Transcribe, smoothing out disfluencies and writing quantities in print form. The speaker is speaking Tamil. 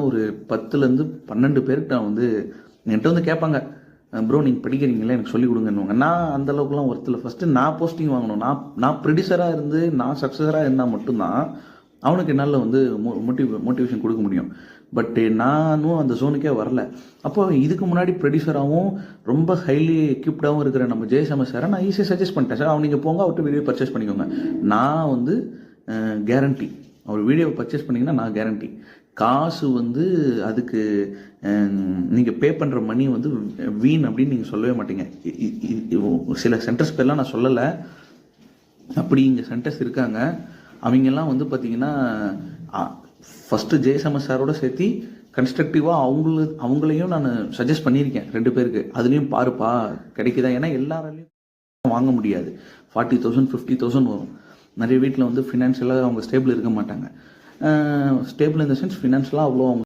ஒரு 10லேருந்து 12 பேருக்கு நான் வந்து என்கிட்ட வந்து கேட்பாங்க, ப்ரோ நீங்கள் படிக்கிறீங்களே எனக்கு சொல்லிக் கொடுங்கன்னுவாங்க. நான் அந்த அளவுக்குலாம் ஒருத்தில் ஃபஸ்ட்டு நான் போஸ்டிங் வாங்கணும், நான் ப்ரொடியூசராக இருந்து நான் சக்ஸஸராக இருந்தால் மட்டும்தான் அவனுக்கு என்னால் வந்து மோட்டிவேஷன் கொடுக்க முடியும். பட்டு நானும் அந்த ஜோனுக்கே வரல. அப்போ இதுக்கு முன்னாடி ப்ரொடியூசராகவும் ரொம்ப ஹைலி எக்யூப்டாகவும் இருக்கிற நம்ம ஜெயசம சாரை நான் ஈஸியாக சஜஸ்ட் பண்ணிட்டேன். சார் நீங்கள் போங்க, அவர்கிட்ட வீடியோ பர்ச்சேஸ் பண்ணிக்கோங்க. நான் வந்து கேரண்டி, அவர் வீடியோவை பர்ச்சேஸ் பண்ணிங்கன்னா நான் கேரண்டி. காசு வந்து அதுக்கு நீங்கள் பே பண்ணுற மணி வந்து வீண் அப்படின்னு நீங்கள் சொல்லவே மாட்டீங்க. சில சென்டர்ஸ் பேர்லாம் நான் சொல்லலை, அப்படி இங்கே சென்டர்ஸ் இருக்காங்க. அவங்கெல்லாம் வந்து பார்த்தீங்கன்னா ஃபஸ்ட்டு ஜெயசம சாரோட சேர்த்து கன்ஸ்ட்ரக்டிவாக அவங்களையும் நான் சஜஸ்ட் பண்ணியிருக்கேன் 2 பேருக்கு. அதுலேயும் பாருப்பா கிடைக்குதா, ஏன்னா எல்லாராலையும் வாங்க முடியாது. 40,000 50,000 வரும். நிறைய வீட்டில் வந்து ஃபினான்ஷியலாக அவங்க ஸ்டேபிள் இருக்க மாட்டாங்க. ஸ்டேபிள் இந்த சென்ஸ் ஃபினான்ஷியலாக அவ்வளோ அவங்க